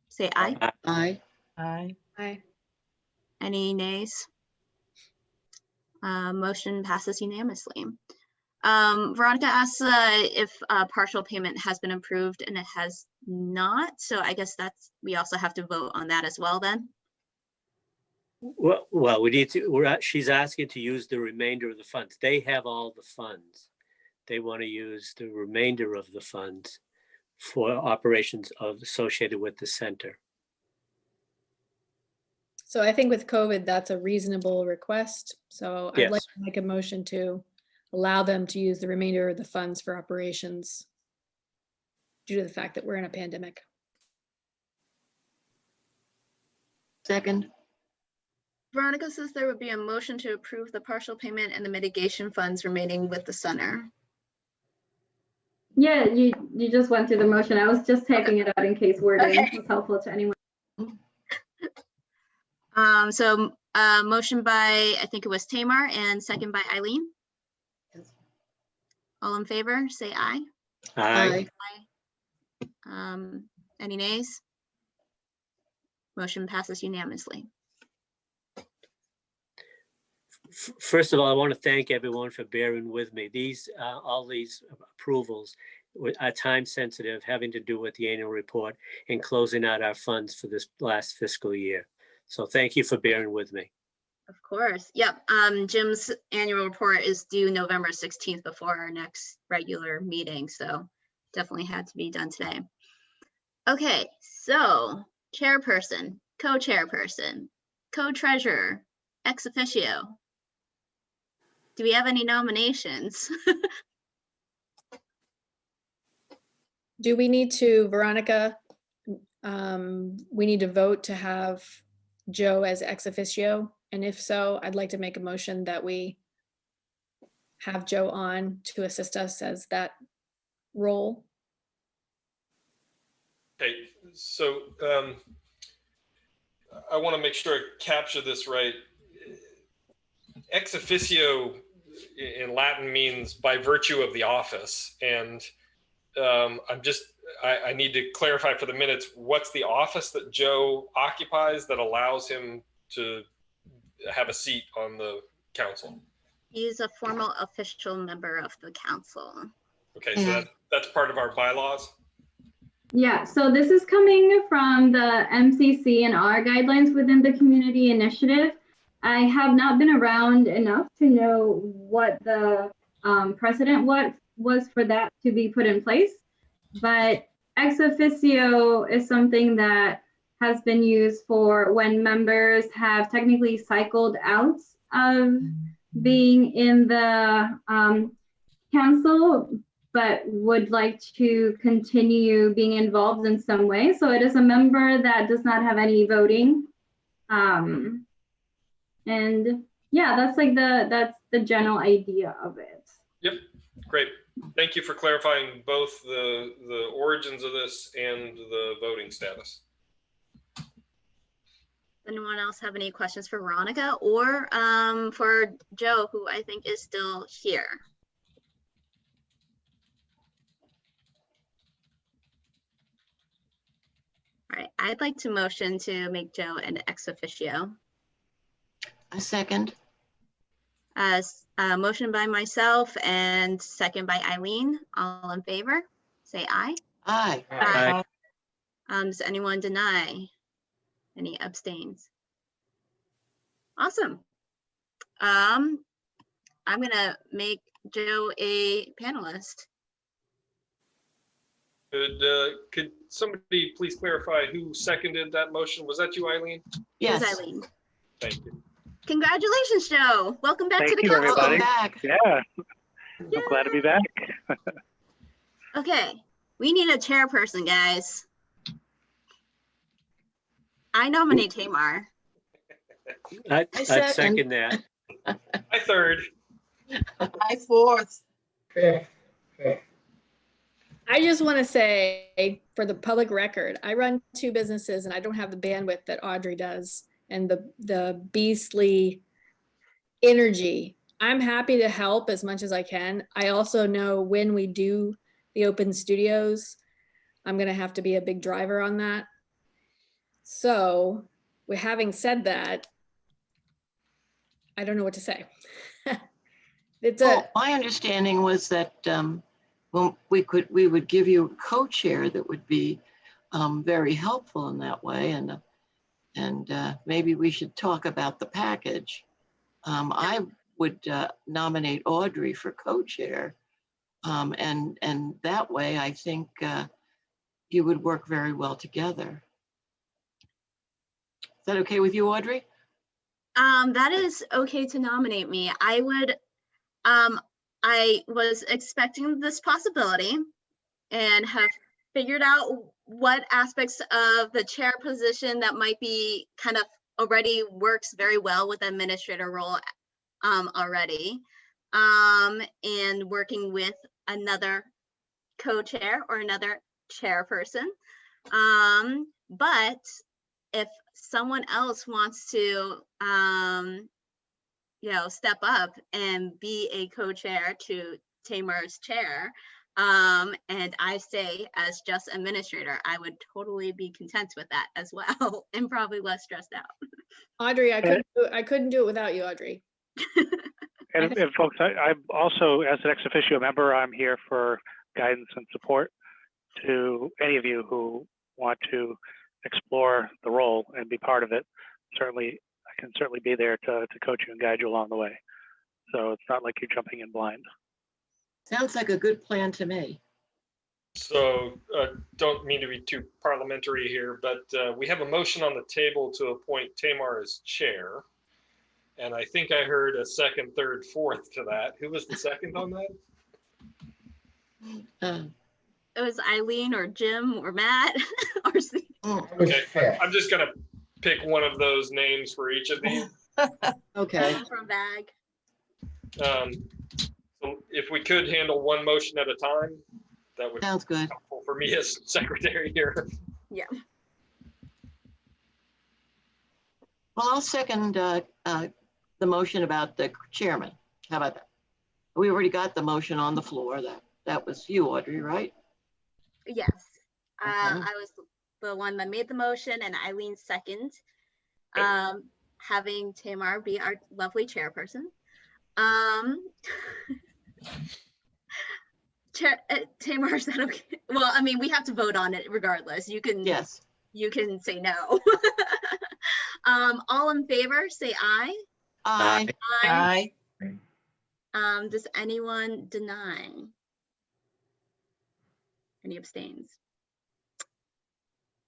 Say aye. Aye. Aye. Aye. Any nays? Motion passes unanimously. Veronica asks if partial payment has been approved, and it has not. So I guess we also have to vote on that as well then. Well, we need to, she's asking to use the remainder of the funds. They have all the funds. They want to use the remainder of the funds for operations associated with the center. So I think with COVID, that's a reasonable request. So I'd like Yes. to make a motion to allow them to use the remainder of the funds for operations due to the fact that we're in a pandemic. Second. Veronica says there would be a motion to approve the partial payment and the mitigation funds remaining with the center. Yeah, you just went through the motion. I was just typing it out in case wording Okay. was helpful to anyone. So motion by, I think it was Tamar, and second by Eileen. Yes. All in favor, say aye. Aye. Any nays? Motion passes unanimously. First of all, I want to thank everyone for bearing with me. All these approvals are time sensitive, having to do with the annual report and closing out our funds for this last fiscal year. So thank you for bearing with me. Of course. Yep. Jim's annual report is due November 16th before our next regular meeting. So definitely had to be done today. Okay. So chairperson, co-chairperson, co-treasurer, ex officio. Do we have any nominations? Do we need to, Veronica, we need to vote to have Joe as ex officio? And if so, I'd like to make a motion that we have Joe on to assist us as that role. Okay, so I want to make sure I capture this right. Ex officio in Latin means by virtue of the office, and I need to clarify for the minutes, what's the office that Joe occupies that allows him to have a seat on the council? He's a formal official member of the council. Okay, so that's part of our bylaws? Yeah, so this is coming from the MCC and our guidelines within the community initiative. I have not been around enough to know what the precedent was for that to be put in place, but ex officio is something that has been used for when members have technically cycled out of being in the council, but would like to continue being involved in some way. So it is a member that does not have any voting. And yeah, that's like that's the general idea of it. Yep, great. Thank you for clarifying both the origins of this and the voting status. Anyone else have any questions for Veronica or for Joe, who I think is still here? All right, I'd like to motion to make Joe an ex officio. A second. As motion by myself and second by Eileen. All in favor, say aye. Aye. Aye. Does anyone deny? Any abstains? Awesome. I'm gonna make Joe a panelist. Could somebody please clarify who seconded that motion? Was that you, Eileen? Yes. It was Eileen. Thank you. Congratulations, Joe. Welcome back to Thank the you, council. everybody. Welcome back. Yeah, I'm glad to be back. Okay, we need a chairperson, guys. I nominate Tamar. I'd second. second that. I third. I fourth. I just want to say, for the public record, I run 2 businesses and I don't have the bandwidth that Audrey does and the beastly energy. I'm happy to help as much as I can. I also know when we do the open studios, I'm going to have to be a big driver on that. So, with having said that, I don't know what to say. My understanding was that well, we would give you a co-chair that would be very helpful in that way, and maybe we should talk about the package. I would nominate Audrey for co-chair, and that way I think you would work very well together. Is that okay with you, Audrey? That is okay to nominate me. I would, I was expecting this possibility and have figured out what aspects of the chair position that might be kind of already works very well with the administrator role already, and working with another co-chair or another chairperson. But if someone else wants to, step up and be a co-chair to Tamar's chair, and I stay as just administrator, I would totally be content with that as well, and probably less stressed out. Audrey, I couldn't do it without you, Audrey. And folks, I'm also, as an ex officio member, I'm here for guidance and support to any of you who want to explore the role and be part of it. Certainly, I can certainly be there to coach you and guide you along the way. So it's not like you're jumping in blind. Sounds like a good plan to me. So don't mean to be too parliamentary here, but we have a motion on the table to appoint Tamar as chair. And I think I heard a second, third, fourth to that. Who was the second on that? It was Eileen or Jim or Matt or Steve. Okay, I'm just gonna pick one of those names for each of these. Okay. From bag. So if we could handle one motion at a time, that would be Sounds good. helpful for me as secretary here. Yeah. Well, I'll second the motion about the chairman. How about that? We already got the motion on the floor. That was you, Audrey, right? Yes. Okay. I was the one that made the motion and Eileen second. Having Tamar be our lovely chairperson. Tamar, is that okay? Well, I mean, we have to vote on it regardless. You can Yes. You can say no. All in favor, say aye. Aye. Aye. Does anyone deny? Any abstains?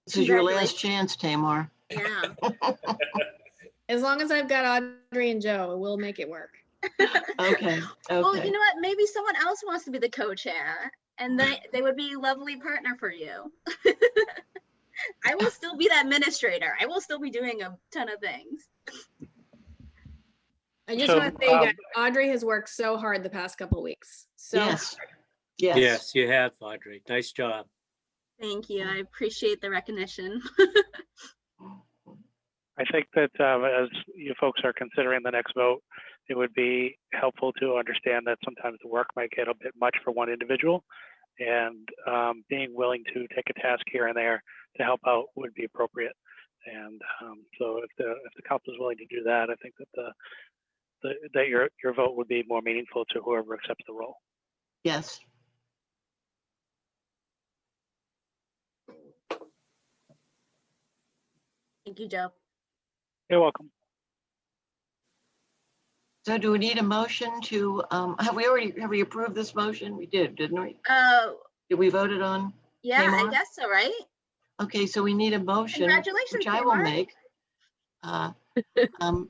This is your last chance, Tamar. Yeah. As long as I've got Audrey and Joe, we'll make it work. Okay. Well, you Okay. know what? Maybe someone else wants to be the co-chair and they would be a lovely partner for you. I will still be the administrator. I will still be doing a ton of things. I just So, want to say, you guys, Audrey has worked so hard the past couple of weeks. So Yes. Yes. Yes, you have, Audrey. Nice job. Thank you. I appreciate the recognition. I think that as you folks are considering the next vote, it would be helpful to understand that sometimes the work might get a bit much for one individual, and being willing to take a task here and there to help out would be appropriate. And so if the council is willing to do that, I think that that your vote would be more meaningful to whoever accepts the role. Yes. Thank you, Joe. You're welcome. So do we need a motion to, have we approved this motion? We did, didn't we? Did we vote it on? Yeah, I Tamar? guess so, right? Okay, so we need a motion, Congratulations, which I will Tamar. make,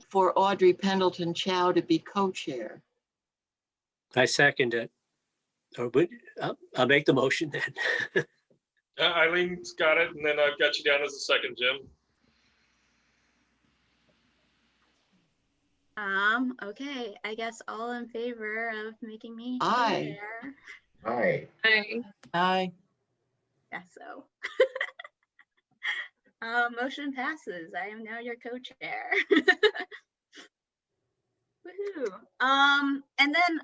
for Audrey Pendleton Chow to be co-chair. I second it. Or would, I'll make the motion then. Eileen's got it, and then I've got you down as a second, Jim. Okay, I guess all in favor of making me Aye. chair. Aye. Aye. Guess so. Motion passes. I am now your co-chair. Woohoo. And then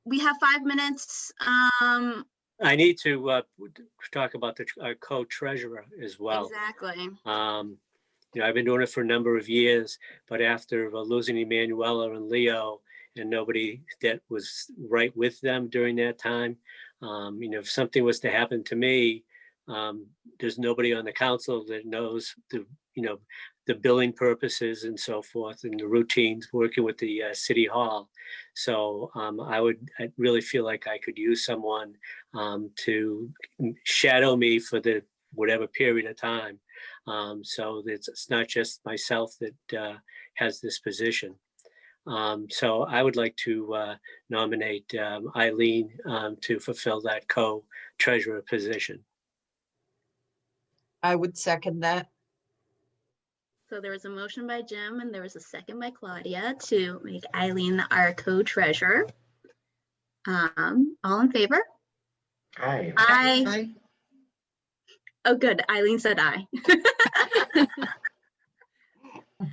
we have 5 minutes. I need to talk about the co-treasurer as well. Exactly. You know, I've been doing it for a number of years, but after losing Emanuela and Leo and nobody that was right with them during that time, you know, if something was to happen to me, there's nobody on the council that knows the, you know, the billing purposes and so forth and the routines working with the city hall. So I really feel like I could use someone to shadow me for the whatever period of time. So it's not just myself that has this position. So I would like to nominate Eileen to fulfill that co-treasurer position. I would second that. So there was a motion by Jim and there was a second by Claudia to make Eileen our co-treasurer. All in favor? Aye. Aye. Aye. Oh, good. Eileen said aye.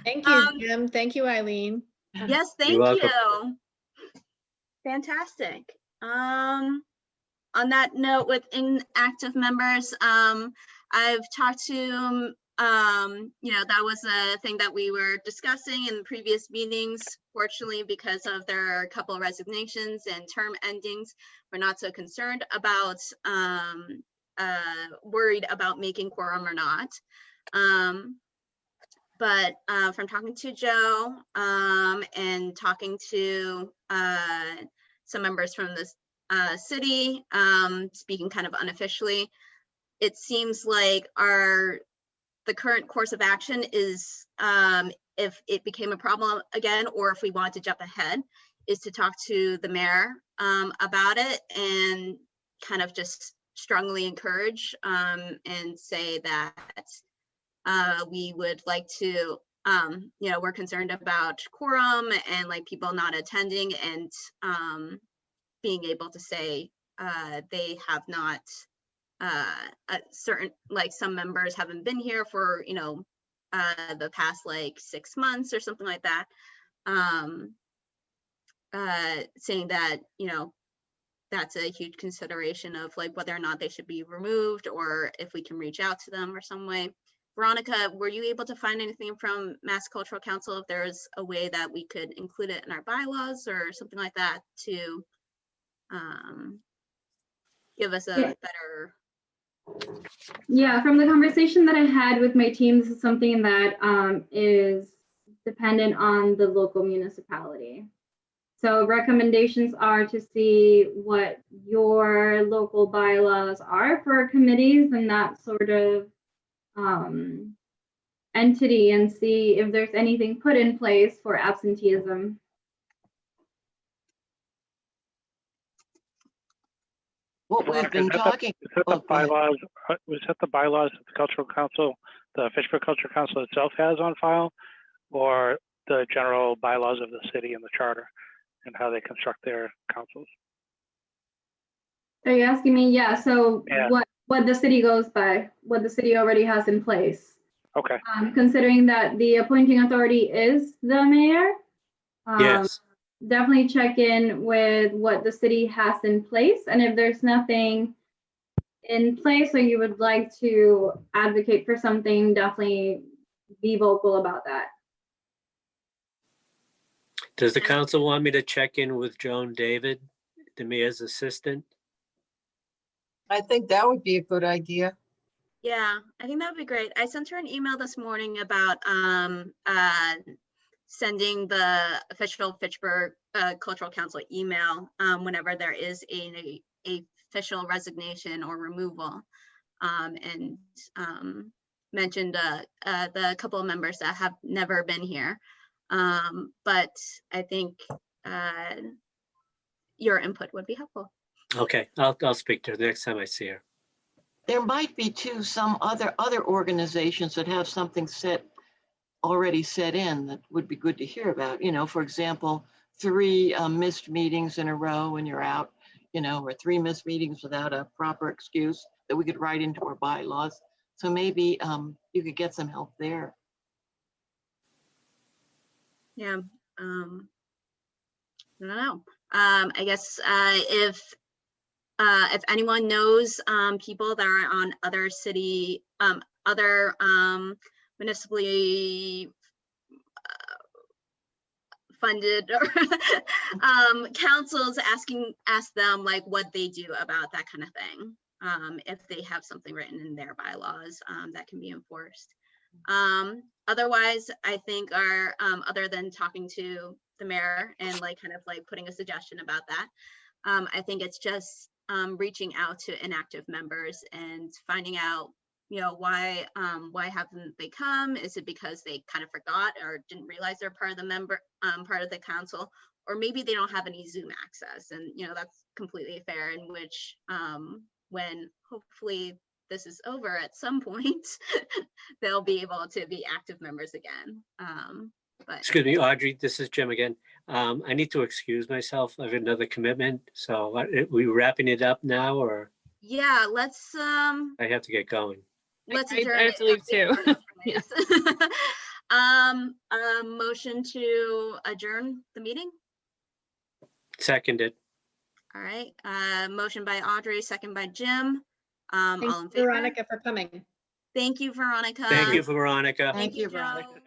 thank you, Jim. Thank you, Eileen. Yes, thank You're welcome. you. Fantastic. On that note, with inactive members, I've talked to, you know, that was a thing that we were discussing in previous meetings. Fortunately, because of there are a couple of resignations and term endings, we're not so concerned about, worried about making quorum or not. But from talking to Joe and talking to some members from the city, speaking kind of unofficially, it seems like the current course of action is, if it became a problem again, or if we want to jump ahead, is to talk to the mayor about it and kind of just strongly encourage and say that we would like to we're concerned about quorum and like people not attending and being able to say they have not, a certain, like some members haven't been here for, the past like 6 months or something like that. Saying that, that's a huge consideration of like whether or not they should be removed or if we can reach out to them or some way. Veronica, were you able to find anything from Mass Cultural Council if there's a way that we could include it in our bylaws or something like that to give us a Yeah. better? Yeah, from the conversation that I had with my team, this is something that is dependent on the local municipality. So recommendations are to see what your local bylaws are for committees and that sort of entity, and see if there's anything put in place for absenteeism. What we've Veronica, been talking. Is that Oh, the go ahead. bylaws, was that the bylaws that the Cultural Council, the Fitchburg Cultural Council itself has on file, or the general bylaws of the city and the charter and how they construct their councils? Are you asking me? Yeah, so Yeah. what the city goes by, what the city already has in place. Okay, Considering that the appointing authority is the mayor, Yes. definitely check in with what the city has in place. And if there's nothing in place or you would like to advocate for something, definitely be vocal about that. Does the council want me to check in with Joan David, the mayor's assistant? I think that would be a good idea. Yeah, I think that would be great. I sent her an email this morning about sending the official Fitchburg Cultural Council email whenever there is a official resignation or removal, and mentioned the couple of members that have never been here. But I think your input would be helpful. Okay, I'll speak to her next time I see her. There might be too some other organizations that have something already set in that would be good to hear about. For example, 3 missed meetings in a row when you're out, or 3 missed meetings without a proper excuse that we could write into our bylaws. So maybe you could get some help there. Yeah, I don't know. I guess if anyone knows people that are on other city, other municipally funded or councils, ask them like what they do about that kind of thing. If they have something written in their bylaws that can be enforced. Otherwise, I think our other than talking to the mayor and like kind of like putting a suggestion about that, I think it's just reaching out to inactive members and finding out, why haven't they come? Is it because they kind of forgot or didn't realize they're part of the part of the council, or maybe they don't have any Zoom access, and that's completely fair. In which when hopefully this is over at some point, they'll be able to be active members again. But Excuse me, Audrey, this is Jim again. I need to excuse myself. I have another commitment. So are we wrapping it up now, or yeah, let's I have to get going? let's I adjourn. have to leave too. Yes. Motion to adjourn the meeting. Seconded. All right. Motion by Audrey, second by Jim. All in Thanks, favor? Veronica, for coming. Thank you, Veronica. Thank you, Veronica. Thank you, Joe. Veronica.